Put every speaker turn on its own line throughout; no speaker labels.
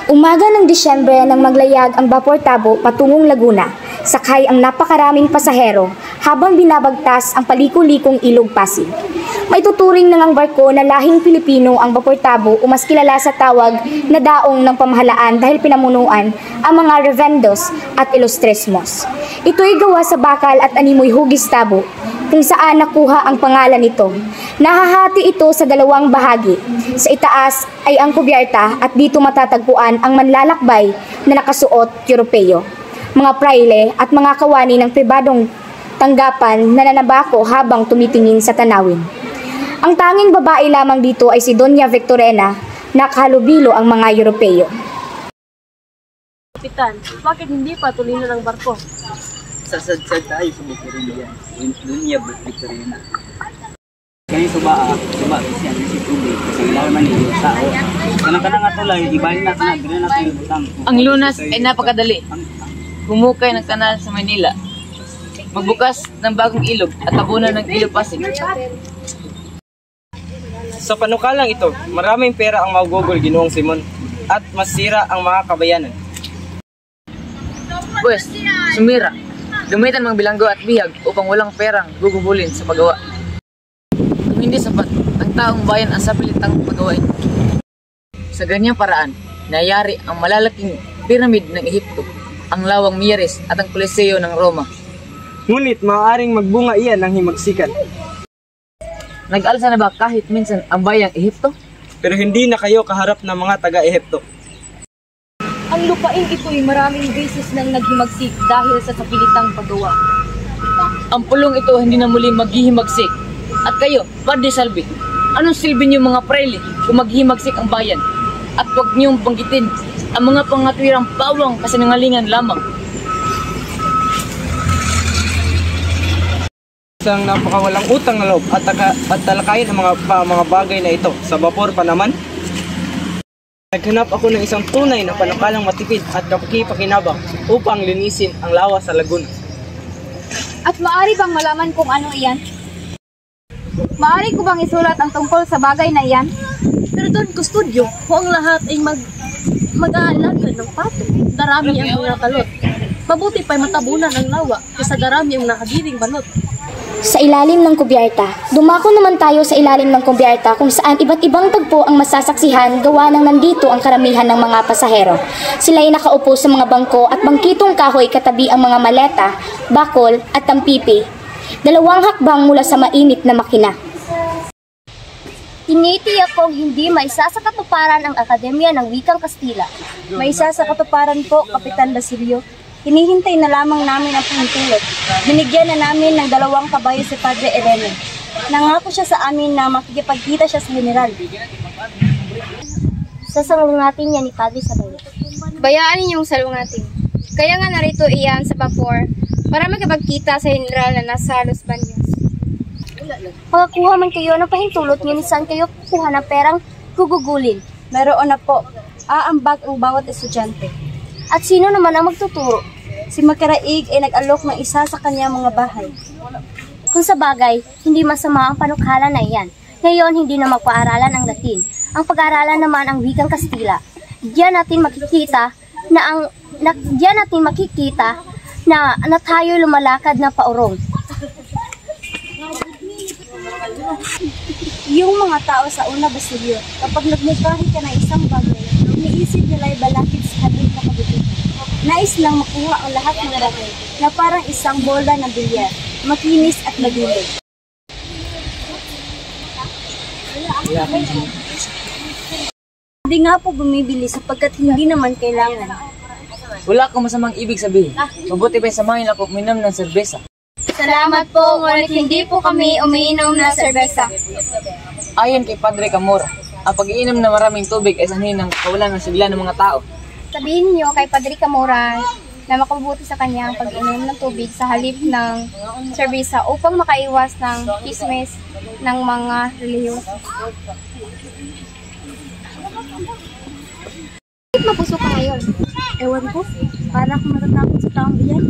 Umaga ng Disyembre nang maglayag ang Vapor Tabo patungong Laguna, sakay ang napakaraming pasahero habang binabagtas ang paliku-likong Ilog Pasig. May tuturing nang ang barko na lahing Pilipino ang Vapor Tabo o mas kilala sa tawag na daong ng pamahalaan dahil pinamunuan ang mga revendos at ilustresmos. Ito'y gawa sa bakal at animoy hugis tabo kung saan nakuha ang pangalan nito. Nahahati ito sa dalawang bahagi. Sa itaas ay ang kubyerta at dito matatagpuan ang manlalakbay na nakasuot Europeo, mga praile at mga kawani ng pribadong tanggapan na nanabako habang tumitingin sa tanawin. Ang tanging babae lamang dito ay si Doña Victorina na kahalubilo ang mga Europeo.
Kapitan, bakit hindi pa tuloy ng barko?
Sasadsad tayo sa Victorina, Doña Victorina. Kaya suba siya si tubig kasi laman yung tao. Kanang nga tulay, ibahin natin na gano'n natin yung butang.
Ang lunas ay napakadali. Humukay ng kanal sa Manila. Magbukas ng bagong ilog at tabunan ng Ilog Pasig.
Sa panukalang ito, maraming pera ang magugol Ginoong Simon at masira ang mga kabayanan.
Pwes, sumira. Gamitan mga bilanggo at bihag upang walang perang gugubulin sa paggawa. Kung hindi sapat, ang taong bayan ang sapilitang paggawain. Sa ganyang paraan, nayari ang malalaking piramid ng Ehipto, ang lawang Mieres at ang Coliseo ng Roma.
Ngunit maaaring magbunga iyan ng himagsikan.
Nag-alsa na ba kahit minsan ang bayang Ehipto?
Pero hindi na kayo kaharap ng mga taga-Ehipto.
Ang lupain ito'y maraming beses nang naghimagsik dahil sa sapilitang paggawa.
Ang pulong ito hindi na muli maghihimagsik. At kayo, Padre Salvi, anong silbi niyo mga praile kung maghihimagsik ang bayan? At huwag niyong banggitin ang mga pangatwirang pawang kasinungalingan lamang.
Isang napakawalang utang na loob at talakayin ang mga bagay na ito. Sa vapor pa naman, naghanap ako ng isang tunay na panukalang matipid at kapakipakinabang upang linisin ang lawa sa Laguna.
At maaari bang malaman kung ano iyan? Maaari ko bang isulat ang tungkol sa bagay na iyan?
Pero doon, kustodyo, kung ang lahat ay mag-aalaga ng pato, darami ang mga kalot. Mabuti pa'y matabunan ang lawa kaysa darami ang nakagiring balot.
Sa ilalim ng kubyerta. Dumako naman tayo sa ilalim ng kubyerta kung saan iba't ibang tagpo ang masasaksihan gawa ng nandito ang karamihan ng mga pasahero. Sila ay nakaupo sa mga bangko at bangkitong kahoy katabi ang mga maleta, bakol at tampipi. 2 hakbang mula sa mainit na makina.
Tinitiyak kong hindi maisa sa katuparan ang Akademya ng Wikang Kastila.
Maisa sa katuparan po, Kapitan Basilio. Hinihintay na lamang namin ang pahintulot. Binigyan na namin ng 2 kabayo si Padre Elena. Nangako siya sa amin na makikipagkita siya sa general.
Sasalungatin niya ni Padre Sabayo.
Bayaan ninyong salungatin. Kaya nga narito iyan sa vapor para makipagkita sa general na nasa Los Baños.
Pagkakuha man kayo ng pahintulot, ngunit saan kayo kukuha ng perang gugugulin?
Meron na po. Aambag ang bawat estudyante.
At sino naman ang magtuturo?
Si Makaraig ay nag-alok ng isa sa kanya mga bahay.
Kung sa bagay, hindi masama ang panukala na iyan. Ngayon, hindi na magpaaralan ang Latin. Ang pag-aaralan naman ang wikang Kastila. Diyan natin makikita na tayo lumalakad na paurong.
Yung mga tao sa una, Basilio, kapag nagmungkahi ka ng isang bagay, iniisip nila ay balakid sa halip na kabutihan. Nais lang makuha ang lahat ng bagay na parang isang bola ng bilyar, makinis at maguloy. Hindi nga po bumibili sapagkat hindi naman kailangan.
Wala akong masamang ibig sabihin. Mabuti pa samahin ako uminom ng serbesa.
Salamat po, ngunit hindi po kami umiinom ng serbesa.
Ayon kay Padre Camora, ang pag-iinom ng maraming tubig ay sanhin ng kawalan ng sigla ng mga tao.
Sabihin niyo kay Padre Camora na makabuti sa kanya ang pag-inom ng tubig sa halip ng serbesa upang makaiwas ng kismes ng mga relihiyoso. Bakit mapuso ka ngayon?
Ewan ko, para akong matatakot sa taong iyan.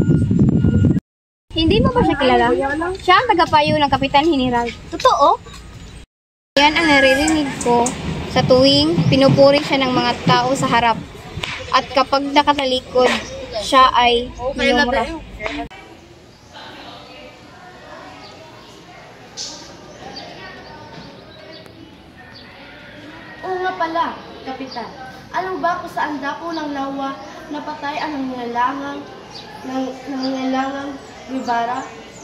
Hindi mo ba siya kilala? Siya ang tagapayo ng Kapitan General.
Totoo?
Yan ang naririnig ko sa tuwing pinupuri siya ng mga tao sa harap. At kapag nakatalikod, siya ay minumura.
Oo nga pala, Kapitan. Alam ba kung saan dako ng nawa napatay ang nangilangang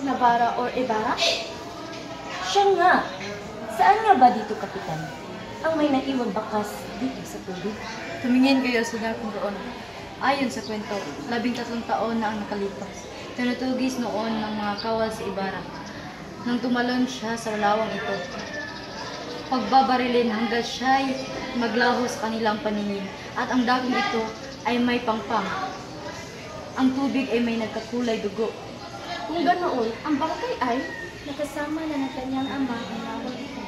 Nabara or Ibarra?
Siya nga. Saan nga ba dito, Kapitan? Ang may naiwang bakas dito sa tubig?
Tumingin kayo sa dakong roon. Ayon sa kwento, 13 taon na ang nakalipas. Tinutugis noon ng mga kawal sa Ibarra. Nang tumalon siya sa lawang ito. Pagbabarilin hanggang siya'y maglaho sa kanilang paningin. At ang dakong ito ay may pangpang. Ang tubig ay may nagkakulay dugo.
Kung ganoon, ang bangkay ay nakasama na ng kanyang ama ang lawang ito.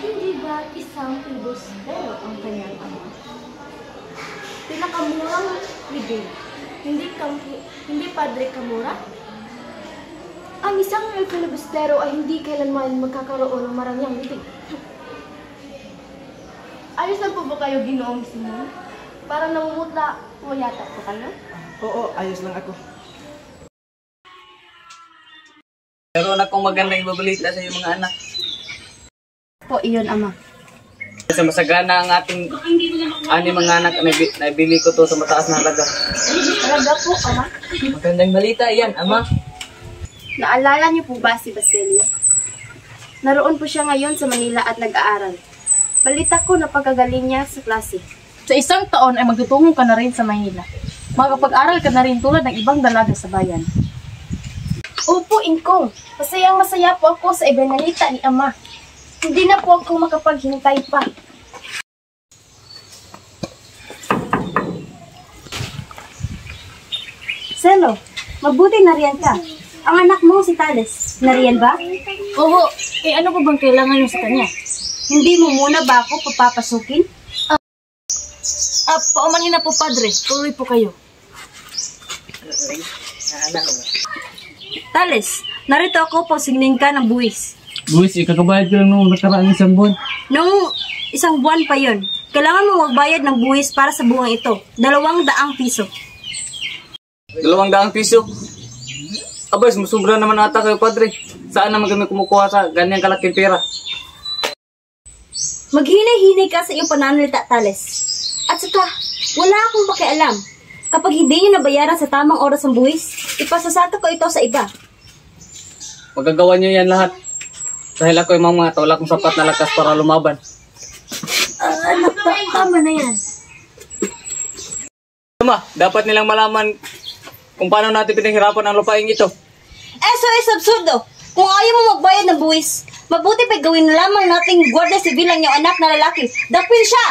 Hindi ba isang filibustero ang kanyang ama? Pinakamurang ligay. Hindi Padre Camora? Ang isang filibustero ay hindi kailanman magkakaroon ng marangyang libig. Ayos lang po ba kayo, Ginoong Simon? Parang namumutla mo yata po kayo?
Oo, ayos lang ako. Meron akong magandang ibabalita sa iyong mga anak.
Po, iyon, Ama.
Sa masagana ang ating mga anak, naibili ko to sa mataas na halaga.
Talaga po, Ama?
Magandang balita yan, Ama.
Naalala niyo po ba si Basilio? Naroon po siya ngayon sa Manila at nag-aaral. Balita ko na pagkagaling niya sa klase.
Sa isang taon ay magtutungo ka na rin sa Maynila. Makapag-aral ka na rin tulad ng ibang dalaga sa bayan.
Opo, Ingkong. Masayang-masaya po ako sa ibinalita ni Ama. Hindi na po ako makapaghintay pa. Selo, mabuti nariyan ka. Ang anak mo si Tales, nariyan ba?
Oo, ano pa bang kailangan nyo sa kanya?
Hindi mo muna ba ako papapasukin?
Paumanin na po, Padre. Tuloy po kayo.
Tales, narito ako pag signing ka ng buwis.
Buwis, ikakabayad ko lang nung nakaraang isang buwan.
Nung isang buwan pa yon, kailangan mo magbayad ng buwis para sa buwang ito. 200 piso.
200 piso? Abay, sumusubra naman ata kayo, Padre. Saan naman kami kumukuha sa ganyang kalaking pera?
Maghinay-hinay ka sa iyong pananalita, Tales. At saka, wala akong pakialam. Kapag hindi niyo nabayaran sa tamang oras ang buwis, ipasasata ko ito sa iba.
Magagawa niyo yan lahat. Dahil ako yung mga tawala kong sapat na lakas para lumaban.
Anak, tama na yan.
Ma, dapat nilang malaman kung paano natin pinaghirapan ang lupain ito.
SOS absurdo! Kung ayaw mo magbayad ng buwis, mabuti pa gawin na lamang nating gwardiya sibil ang iyong anak na lalaki. Dapil siya!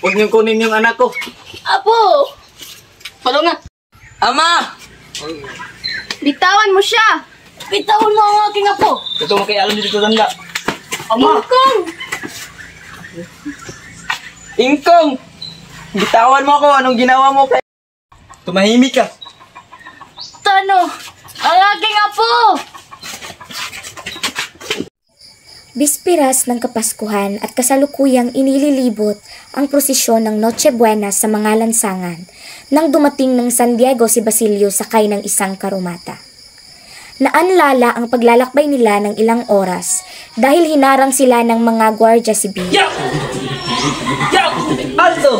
Huwag niyong kunin yung anak ko.
Apo!
Palo nga.
Ama!
Bitawan mo siya!
Bitawan mo ang aking apo!
Ito makialam dito tanda. Ama! Ingkong! Bitawan mo ako. Anong ginawa mo kay... Tumahimik ka.
Tano! Ang aking apo!
Bispiras ng Kapaskuhan at kasalukuyang inililibot ang prosesyon ng Noche Buena sa mga lansangan nang dumating ng San Diego si Basilio sakay ng isang karumata. Naanlala ang paglalakbay nila ng ilang oras dahil hinarang sila ng mga gwardya sibil.
Alto!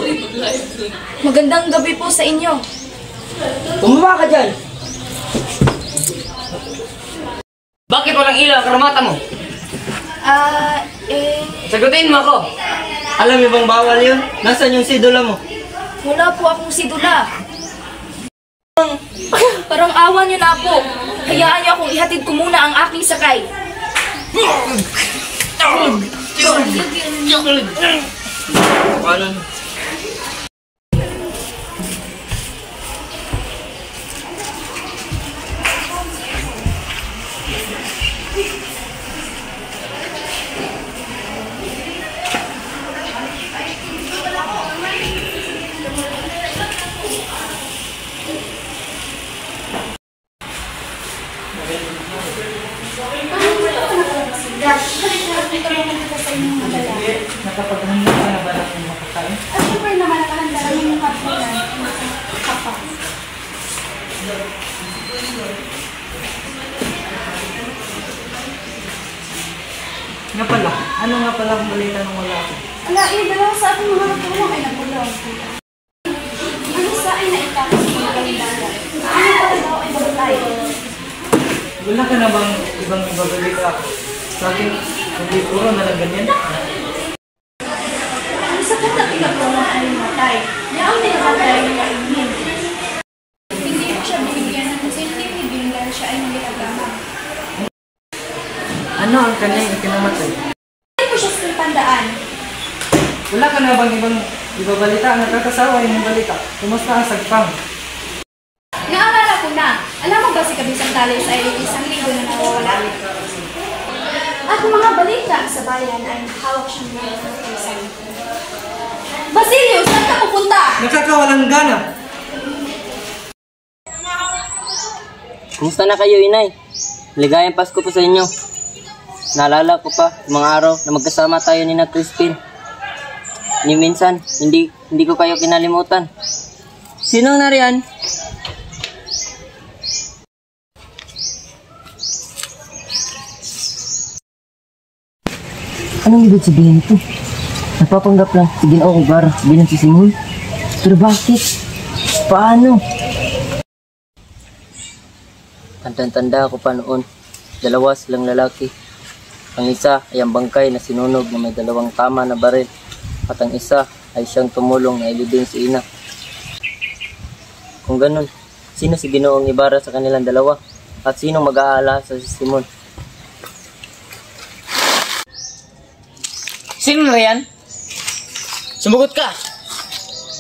Magandang gabi po sa inyo.
Bumaba ka dyan! Bakit walang ilaw ang karamata mo? Sagutin mo ako! Alam mo bang bawal yun? Nasaan yung sidula mo?
Wala po akong sidula. Parang awa niyo na po. Hayaan niyo akong ihatid ko muna ang aking sakay.
Paano?
Dad, balik na rin tulungan kita sa inyong mga lalaki.
Nakapaghandang ka na ba ng makakain?
At syempre naman nakahanda rin yung kapunan. Papa.
Nga pala, ano nga pala ang balita ng wala ako?
Ala, dalawa sa ating mga natulong ay nagulaw. Ang isa ay naitapos sa mga kalindagan. Ang pala daw ay babatay.
Wala ka na bang ibang ibabalita sa akin? Hindi puro na lang ganyan.
Ang isa pong natinagulong ay matay. Niya ang tinakatay niya imin. Hindi ko siya binigyan ng sinilibing dahil siya ay hindi agama.
Ano ang kanyang ikinamatay?
Hindi ko siya tandaan.
Wala ka na bang ibang ibabalita? Nakakasawa yung balita. Kumusta ang sagpang?
Naalala ko na. Alam mo ba si Kabisang Talis ay isang linggo na nawawala? At mga balita sa bayan ay hawak siyang mga isang. Basilio, saan ka pupunta?
Nakakawalang gana!
Kumusta na kayo, inay? Ligayang Pasko po sa inyo. Naalala ko pa mga araw na magkasama tayo ni na Crispin. Ni minsan, hindi ko kayo kinalimutan. Sinong nariyan? Anong ibig sabihin ito? Napapanggap lang si Ginoo Ibarra bilang si Simon. Pero bakit? Paano? Tanda-tanda ako pa noon. Dalawa silang lalaki. Ang isa ay ang bangkay na sinunog na may dalawang tama na baril. At ang isa ay siyang tumulong na ilibing si ina. Kung ganun, sino si Ginoong Ibarra sa kanilang dalawa? At sino mag-aala sa si Simon?
Sino na yan? Sumugot ka!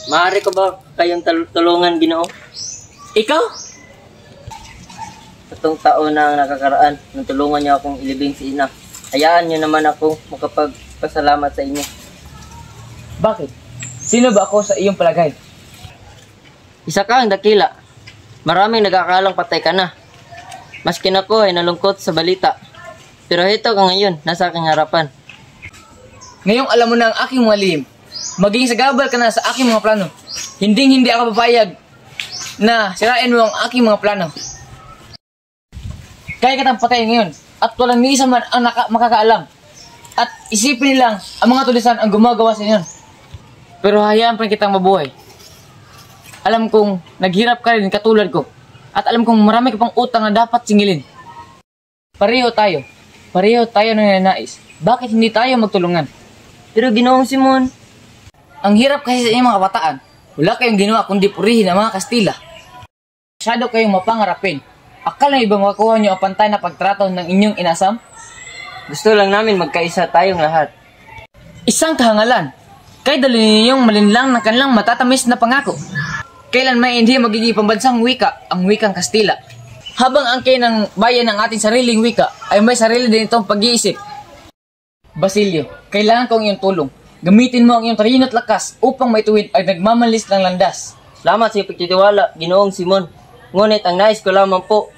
Maaari ko ba kayong tulungan, Ginoo?
Ikaw?
3 taon na ang nakakaraan nang tulungan niyo akong ilibing si ina. Hayaan niyo naman ako makapagpasalamat sa inyo.
Bakit? Sino ba ako sa iyong palagay?
Isa kang dakila. Maraming nag-aakalang patay ka na. Maskin ako ay nalungkot sa balita. Pero ito ka ngayon, nasa aking harapan.
Ngayong alam mo na ang aking mga lihim. Maging sagabal ka na sa aking mga plano. Hindi ako papayag na sirain mo ang aking mga plano. Kaya kitang patayin ngayon at walang ni isa man ang makakaalam. At isipin nilang ang mga tulisan ang gumagawa sa inyo. Pero hayaan pa rin kitang mabuhay. Alam kong naghirap ka rin katulad ko. At alam kong marami ka pang utang na dapat singilin. Pareho tayo nananais. Bakit hindi tayo magtulungan?
Pero Ginoong Simon,
ang hirap kasi sa inyong mga kabataan. Wala kayong ginawa kundi purihin ang mga Kastila. Masyado kayong mapangarapin. Akala ng ibang makuha nyo ang pantay na pagtrato ng inyong inasam?
gusto lang namin magkaisa tayong lahat.
Isang kahangalan. Kay dali ninyong malinlang ng kanilang matatamis na pangako. Kailan may hindi magiging pambansang wika ang wikang Kastila. Habang ang ng bayan ng ating sariling wika ay may sarili din itong pag-iisip. Basilio, kailangan ko ang iyong tulong. Gamitin mo ang iyong talino at lakas upang maituwid ay nagmamalis ng landas.
Salamat sa iyong pagtitiwala, Ginoong Simon. Ngunit ang nais ko lamang po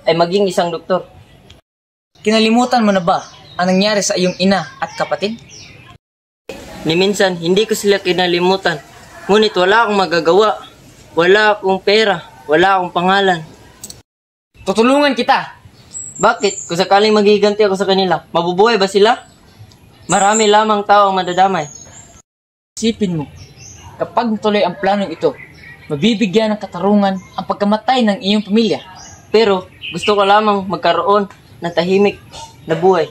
ay maging isang doktor.
Kinalimutan mo na ba ang nangyari sa iyong ina at kapatid?
Ni minsan, hindi ko sila kinalimutan. Ngunit wala akong magagawa. Wala akong pera. Wala akong pangalan.
Tutulungan kita.
Bakit? Kung sakaling magiganti ako sa kanila, mabubuhay ba sila? Marami lamang tao ang madadamay.
Isipin mo, kapag tuloy ang planong ito, mabibigyan ng katarungan ang pagkamatay ng iyong pamilya.
Pero gusto ko lamang magkaroon ng tahimik na buhay.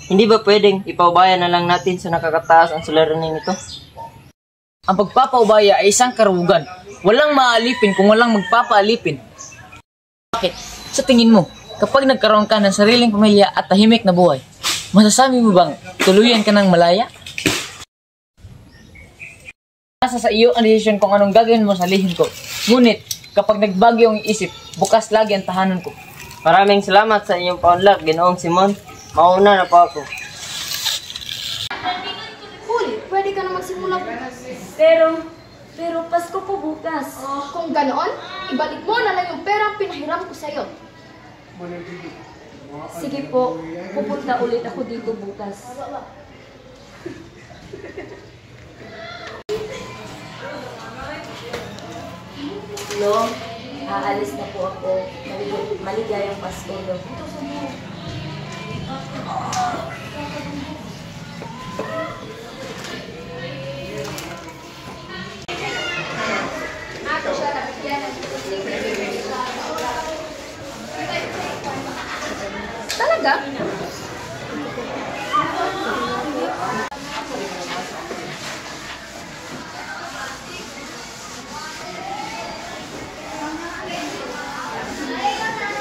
Hindi ba pwedeng ipaubaya na lang natin sa nakakataas ang suliranin nito?
Ang pagpapaubaya ay isang karugan. Walang maalipin kung walang magpapaalipin. Bakit? Sa tingin mo, kapag nagkaroon ka ng sariling pamilya at tahimik na buhay, masasabi mo bang tuluyan ka ng malaya? Nasa sa iyo ang desisyon kung anong gagawin mo sa lihim ko. Ngunit, kapag nagbago ang isip, bukas lagi ang tahanan ko.
Maraming salamat sa inyong paunlak, Ginoong Simon. Mauna na po ako.
Huli, pwede ka na magsimula bukas.
Pero Pasko po bukas.
Kung ganoon, ibalik mo na lang yung perang pinahiram ko sa'yo.
Sige po, pupunta ulit ako dito bukas. Lo, aalis na po ako. Maligayang Pasko, Lo.
Talaga?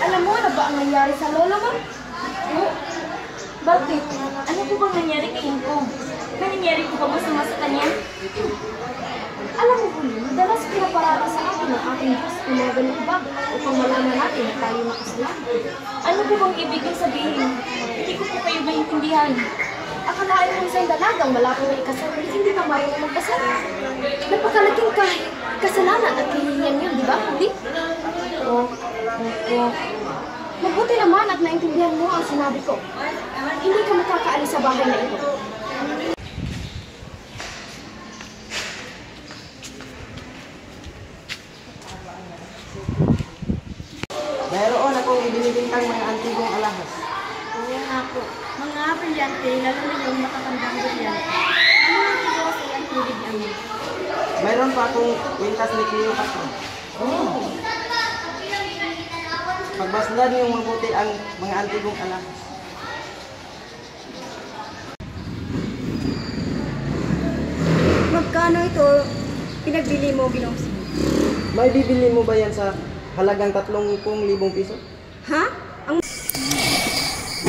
Alam mo na ba ang nangyari sa lola mo?
Oh, bakit? Ano po bang nangyari kay Ingkong? May nangyari po ba masama sa kanya?
Alam mo kung madalas pinaparata sa atin ang ating Diyos kung mga ganito ba upang malaman natin na tayo makasalanan.
Ano po bang ibig kong sabihin? Hindi ko po kayo maintindihan.
Akalain mo isang dalagang malapit na ikasal, hindi ka marunong magkasal. Napakalaking kasalanan at kahihiyan yun, di ba? Hindi?
Opo.
Mabuti naman at naintindihan mo ang sinabi ko. Hindi ka makakaalis sa bahay na ito.
Mayroon akong ibinibintang mga antigong alahas.
Oo nga po. Mga brilyante, lalo na yung matatandang brilyante. Ano ang ito sa iyang tubig namin?
Mayroon pa akong kwintas ni Cleopatra. Pagbasdan niyong mabuti ang mga antigong alahas.
Magkano ito pinagbili mo, Ginoong Simon?
May bibili mo ba yan sa halagang 30,000 piso?
Ha?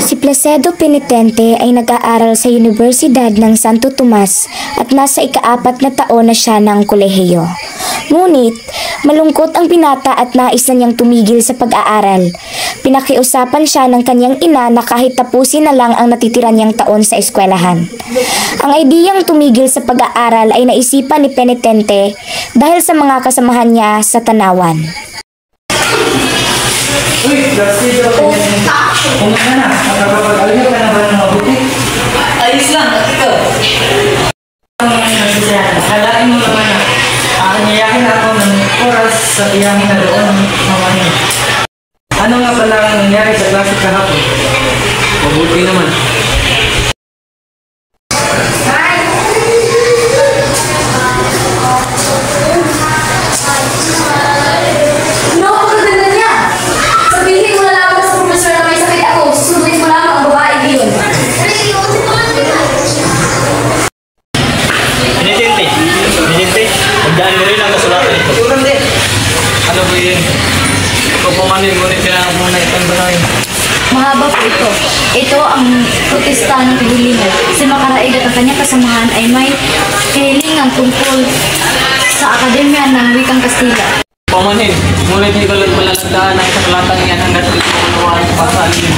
Si Placido Penitente ay nag-aaral sa Universidad ng Santo Tomas at nasa ika-4 na taon na siya ng kolehiyo. Ngunit, malungkot ang binata at nais na niyang tumigil sa pag-aaral. Pinakiusapan siya ng kanyang ina na kahit tapusin na lang ang natitira niyang taon sa eskwelahan. Ang ideyang tumigil sa pag-aaral ay naisipan ni Penitente dahil sa mga kasamahan niya sa tanawan.
Uy, Placido, kumusta na? Nakapag-alyo ka na ba ng mabuti?
Ayos lang, at ikaw.
Ang mga nasisiyan, halain mo naman na niyayakin ako ng oras sa iyahin na doon ng mamahin. Ano nga pala ang nangyari sa klase kahapon?
Mabuti naman.
Magdaan mo rin ang kasulatan ito.
Turang din.
Ano po yun? Pupumanin mo rin kailangan muna itong banayin.
Mahaba po ito. Ito ang protesta ng kahilingan. Si Makaraig at ang kanyang kasamahan ay may kahilingan tungkol sa Akademya ng Wikang Kastila.
Pumanin, ngunit hindi ko lang malalagdaan ang sakalatan yan hanggat ito ang pasa-alin.